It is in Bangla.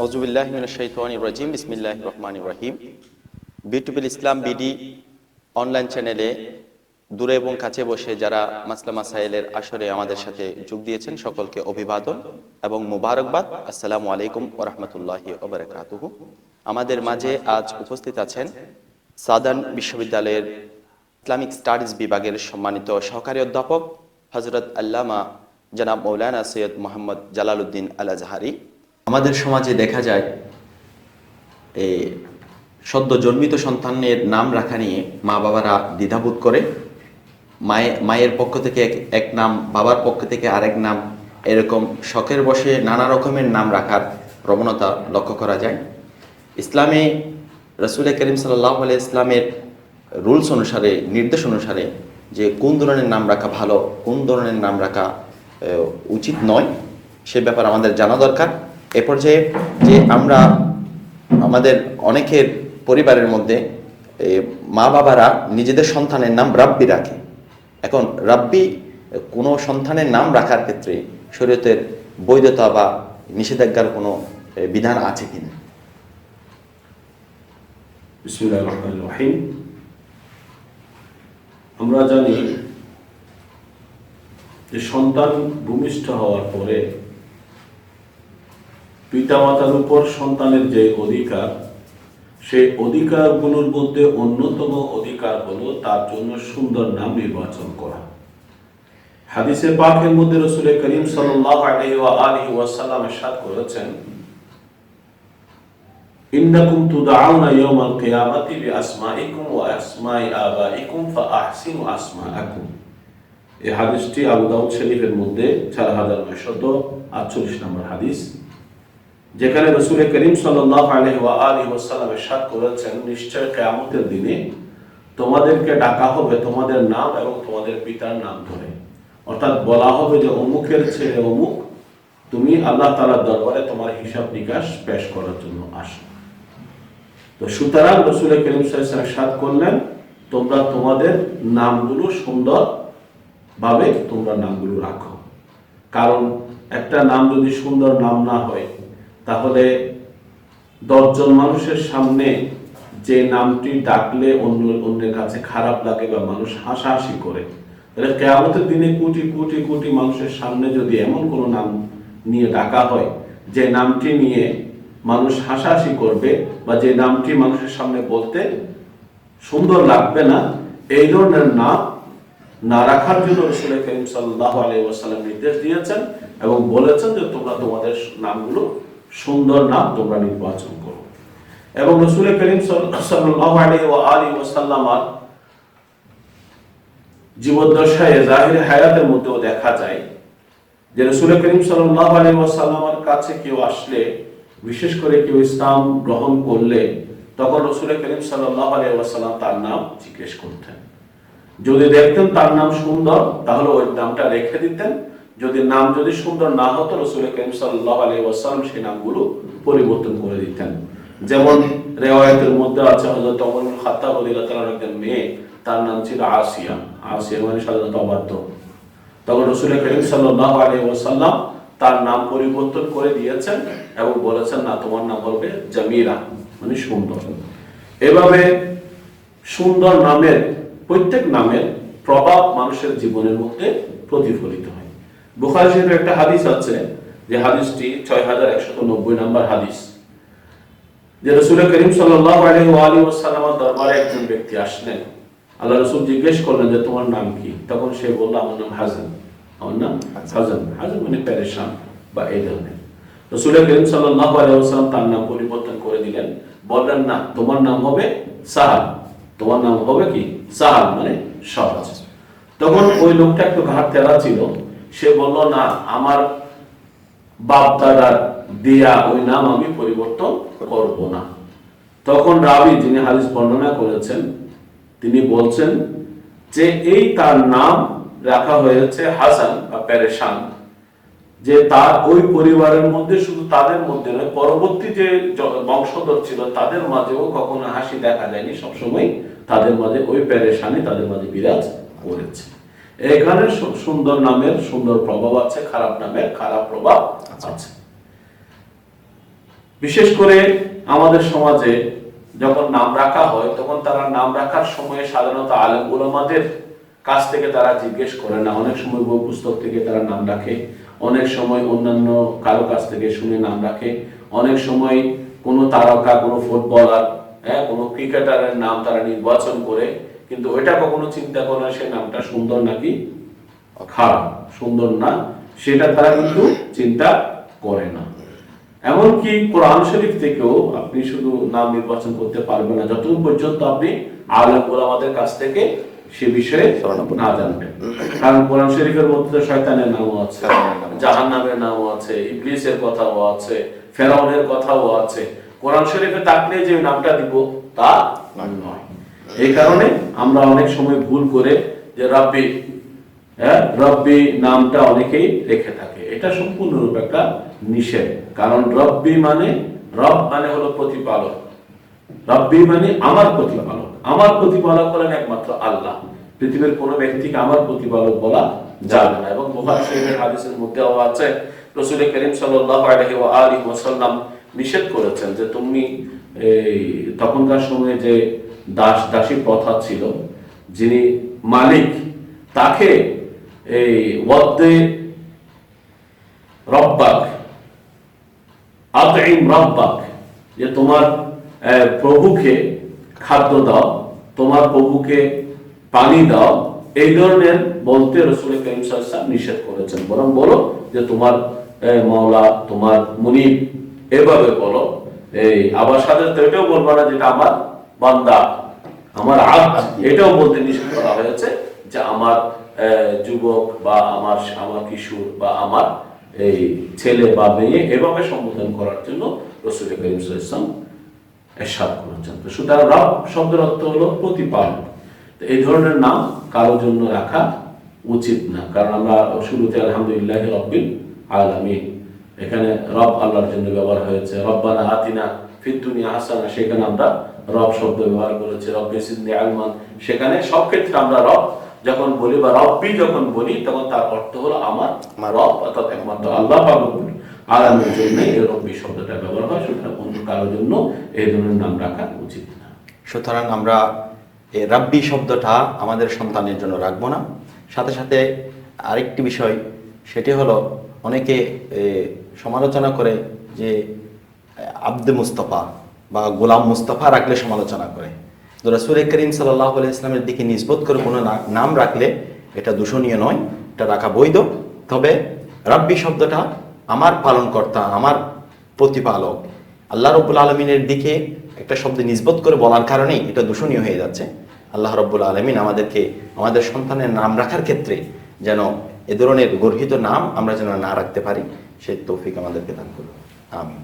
আউযুবিল্লাহি মিনাশ শাইতানির রাজিম বিসমিল্লাহির রহমানির রহিম। বিটুবিল ইসলাম বিডি অনলাইন চ্যানেলে দূরে এবং কাছে বসে যারা মাসলা মাসাইলের আসরে আমাদের সাথে যোগ দিয়েছেন সকলকে অভিবাদন এবং মুবারকবাদ। আসসালামু আলাইকুম ওয়া রাহমাতুল্লাহি ওয়া বারাকাতুহু। আমাদের মাঝে আজ উপস্থিত আছেন সাদার্ন বিশ্ববিদ্যালয়ের ইসলামিক স্টাডিজ বিভাগের সম্মানিত সহকারী অধ্যাপক হযরত আল্লামা জনাব মৌলানা সৈয়দ মোহাম্মদ জালালউদ্দিন আল আজহারি। আমাদের সমাজে দেখা যায় এই সদ্য জন্মিত সন্তানের নাম রাখা নিয়ে মা বাবারা দ্বিধাবোধ করে। মায়ের পক্ষ থেকে এক নাম, বাবার পক্ষ থেকে আরেক নাম, এরকম শখের বশে নানা রকমের নাম রাখার প্রবণতা লক্ষ্য করা যায়। ইসলামে রাসূল করিম সাল্লাল্লাহু আলাইহি ইসলামের রুলস অনুসারে, নির্দেশ অনুসারে যে কোন ধরনের নাম রাখা ভালো, কোন ধরনের নাম রাখা উচিত নয়, সে ব্যাপারে আমাদের জানা দরকার। এ পর্যায়ে যে আমরা আমাদের অনেকের পরিবারের মধ্যে মা বাবারা নিজেদের সন্তানের নাম রাব্বি রাখে। এখন রাব্বি কোনো সন্তানের নাম রাখার ক্ষেত্রে শরীয়তের বৈধতা বা নিষেধাজ্ঞার কোনো বিধান আছে কিনা? বিসমিল্লাহির রহমানির রহিম। আমরা জানি যে সন্তান ভূমিষ্ঠ হওয়ার পরে পিতামাতার উপর সন্তানের যে অধিকার, সেই অধিকারগুলোর মধ্যে অন্যতম অধিকার হলো তার জন্য সুন্দর নাম নির্বাচন করা। হাদিসে পাকের মধ্যে রাসূল করিম সাল্লাল্লাহু আলাইহি ওয়া আলিহি ওয়াসাল্লাম ইরশাদ করেছেন, ইন্নাকুম তুদআউনা ইয়াওমাল কিয়ামাতি বিআসমাইকুম ওয়া আসমাই আবাইকুম ফাআহসিনু আসমাআকুম। এই হাদিসটি আবু দাউদ শরীফের মধ্যে 4948 নম্বর হাদিস, যেখানে রাসূল করিম সাল্লাল্লাহু আলাইহি ওয়া আলিহি ওয়াসাল্লাম ইরশাদ করেছেন, নিশ্চয় কিয়ামতের দিনে তোমাদেরকে ডাকা হবে তোমাদের নাম এবং তোমাদের পিতার নাম ধরে। অর্থাৎ বলা হবে যে অমুকের ছেলে অমুক, তুমি আল্লাহ তাআলার দরবারে তোমার হিসাব নিকাশ পেশ করার জন্য আসো। তো সুতরাং রাসূল করিম সাল্লাল্লাহু আলাইহি ওয়াসাল্লাম ইরশাদ করলেন, তোমরা তোমাদের নামগুলো সুন্দর ভাবে তোমরা নামগুলো রাখো। কারণ একটা নাম যদি সুন্দর নাম না হয়, তাহলে 10 জন মানুষের সামনে যে নামটি ডাকলে অন্যের কাছে খারাপ লাগে বা মানুষ হাসাহাসি করে, তাহলে কিয়ামতের দিনে কোটি কোটি কোটি মানুষের সামনে যদি এমন কোনো নাম নিয়ে ডাকা হয় যে নামটি নিয়ে মানুষ হাসাহাসি করবে বা যে নামটি মানুষের সামনে বলতে সুন্দর লাগবে না, এই ধরনের নাম না রাখার জন্য রাসূল করিম সাল্লাল্লাহু আলাইহি ওয়াসাল্লাম নির্দেশ দিয়েছেন এবং বলেছেন যে তোমরা তোমাদের নামগুলো সুন্দর নাম তোমরা নির্বাচন করো। এবং রাসূল করিম সাল্লাল্লাহু আলাইহি ওয়া আলিহি ওয়াসাল্লামের জীবদ্দশায় জাহির হায়াতের মধ্যেও দেখা যায় যে রাসূল করিম সাল্লাল্লাহু আলাইহি ওয়াসাল্লামের কাছে কেউ আসলে, বিশেষ করে কেউ ইসলাম গ্রহণ করলে, তখন রাসূল করিম সাল্লাল্লাহু আলাইহি ওয়াসাল্লাম তার নাম জিজ্ঞেস করতেন। যদি দেখতেন তার নাম সুন্দর, তাহলে ওই নামটা রেখে দিতেন। যদি সুন্দর না হতো, রাসূল করিম সাল্লাল্লাহু আলাইহি ওয়াসাল্লাম সেই নামগুলো পরিবর্তন করে দিতেন। যেমন রিওয়ায়াতের মধ্যে আছে, হযরত ওমর ইবনে খাত্তাব রাদিয়াল্লাহু তাআলার একজন মেয়ে, তার নাম ছিল আসিয়া। আসিয়া মানে সাধারণত অবাধ্য। তখন রাসূল করিম সাল্লাল্লাহু আলাইহি ওয়াসাল্লাম তার নাম পরিবর্তন করে দিয়েছেন এবং বলেছেন, না, তোমার নাম হবে জামিলা, মানে সুন্দর। এভাবে সুন্দর নামের, প্রত্যেক নামের প্রভাব মানুষের জীবনের মধ্যে প্রতিফলিত হয়। বুখারী শরীফের একটা হাদিস আছে, যে হাদিসটি 6190 নম্বর হাদিস, যে রাসূল করিম সাল্লাল্লাহু আলাইহি ওয়া আলিহি ওয়াসাল্লামের দরবারে একজন ব্যক্তি আসলেন। আল্লাহ রাসূল জিজ্ঞেস করলেন যে তোমার নাম কি? তখন সে বলল, আমার নাম হাসান। আমার নাম হাসান। হাসান মানে পেরেশান বা এই ধরনের। রাসূল করিম সাল্লাল্লাহু আলাইহি ওয়াসাল্লাম তার নাম পরিবর্তন করে দিলেন, বললেন, না, তোমার নাম হবে সাহাল। তোমার নাম হবে কি? সাহাল মানে সহজ। তখন ওই লোকটা একটু ঘাট তেরা ছিল, সে বলল, না, আমার বাপ দাদার দেয়া ওই নাম আমি পরিবর্তন করব না। তখন রাবী, যিনি হাদিস বর্ণনা করেছেন, তিনি বলছেন যে এই তার নাম রাখা হয়েছে হাসান বা পেরেশান, যে তার ওই পরিবারের মধ্যে, শুধু তাদের মধ্যে নয়, পরবর্তী যে বংশধর ছিল তাদের মাঝেও কখনো হাসি দেখা যায়নি। সবসময় তাদের মাঝে ওই পেরেশানি তাদের মাঝে বিরাজ করেছে। এখানে সুন্দর নামের সুন্দর প্রভাব আছে, খারাপ নামের খারাপ প্রভাব আছে। বিশেষ করে আমাদের সমাজে যখন নাম রাখা হয় তখন তারা নাম রাখার সময় সাধারণত আলেম উলামাদের কাছ থেকে তারা জিজ্ঞেস করে না, অনেক সময় বই পুস্তক থেকে তারা নাম রাখে, অনেক সময় অন্যান্য কারো কাছ থেকে শুনে নাম রাখে, অনেক সময় কোনো তারকা, কোনো ফুটবলার, কোনো ক্রিকেটারের নাম তারা নির্বাচন করে, কিন্তু ওইটা কখনো চিন্তা করে না সে নামটা সুন্দর নাকি খারাপ, সুন্দর না সেটা তারা কিন্তু চিন্তা করে না। এমনকি কোরআন শরীফ থেকেও আপনি শুধু নাম নির্বাচন করতে পারবেন না যতক্ষণ পর্যন্ত আপনি আলেম ওলামাদের কাছ থেকে সে বিষয়ে না জানবেন। কারণ কোরআন শরীফের মধ্যে শয়তানের নামও আছে, জাহান্নামের নামও আছে, ইবলিসের কথাও আছে, ফেরাউনের কথাও আছে। কোরআন শরীফে থাকলে যে নামটা দিব তা নয়। এই কারণে আমরা অনেক সময় ভুল করে যে রাব্বি, রব্বি নামটা অনেকেই রেখে থাকে, এটা সম্পূর্ণরূপে একটা নিষেধ। কারণ রব্বি মানে, রব মানে হলো প্রতিপালক, রব্বি মানে আমার প্রতিপালক। আমার প্রতিপালক হলেন একমাত্র আল্লাহ, পৃথিবীর কোন ব্যক্তিকে আমার প্রতিপালক বলা যাবে না। এবং বুখারী শরীফের হাদিসের মধ্যেও আছে রাসূল করিম সাল্লাল্লাহু আলাইহি ওয়া আলিহি ওয়াসাল্লাম নিষেধ করেছেন যে তুমি তখনকার সময়ে যে দাস দাসী প্রথা ছিল, যিনি মালিক তাকে এই ওয়াদ্দে রব্বাক, আতঈম রব্বাক, যে তোমার প্রভুকে খাদ্য দাও, তোমার প্রভুকে পানি দাও, এই ধরনের বলতে রাসূল করিম সাল্লাল্লাহু আলাইহি ওয়াসাল্লাম নিষেধ করেছেন। বরং বলো যে তোমার মাওলা, তোমার মুনিব, এভাবে বলো। এই আবার সাথে এটাও বলবা না যেটা আমার বান্দা, আমার আব্দ, এটাও বলতে নিষেধ করা হয়েছে যে আমার যুবক বা আমার কিশোর বা আমার এই ছেলে বা মেয়ে, এভাবে সম্বোধন করার জন্য রাসূল করিম সাল্লাল্লাহু আলাইহি ওয়াসাল্লাম ইরশাদ করেছেন। তো সুতরাং রব শব্দের অর্থ হলো প্রতিপালক। তো এই ধরনের নাম কারোর জন্য রাখা উচিত না। কারণ আমরা শুরুতে আলহামদুলিল্লাহি রাব্বিল আলামিন, এখানে রব আল্লাহর জন্য ব্যবহার হয়েছে। রব্বানা আতিনা ফিদ দুনিয়া হাসানা, সেখানে আমরা রব শব্দ ব্যবহার করেছি। রব্বি জিদনি ইলমান, সেখানে সব ক্ষেত্রে আমরা রব যখন বলি বা রব্বি যখন বলি তখন তার অর্থ হলো আমার রব, অর্থাৎ একমাত্র আল্লাহ পাকের আলামের জন্য এই রব্বি শব্দটা ব্যবহার হয়। সুতরাং অন্য কারোর জন্য এই ধরনের নাম রাখা উচিত না। সুতরাং আমরা এই রাব্বি শব্দটা আমাদের সন্তানের জন্য রাখবো না। সাথে সাথে আরেকটি বিষয়, সেটি হলো অনেকে সমালোচনা করে যে আব্দে মুস্তাফা বা গোলাম মুস্তাফা রাখলে সমালোচনা করে। তো রাসূল করিম সাল্লাল্লাহু আলাইহি ওয়াসাল্লামের দিকে নিসবত করে কোনো নাম রাখলে এটা দূষণীয় নয়, এটা রাখা বৈধ। তবে রাব্বি শব্দটা আমার পালনকর্তা, আমার প্রতিপালক আল্লাহ রাব্বুল আলামিনের দিকে একটা শব্দ নিসবত করে বলার কারণেই এটা দূষণীয় হয়ে যাচ্ছে। আল্লাহ রাব্বুল আলামিন আমাদেরকে আমাদের সন্তানের নাম রাখার ক্ষেত্রে যেন এ ধরনের গর্হিত নাম আমরা যেন না রাখতে পারি, সেই তৌফিক আমাদেরকে দান করুন। আমিন।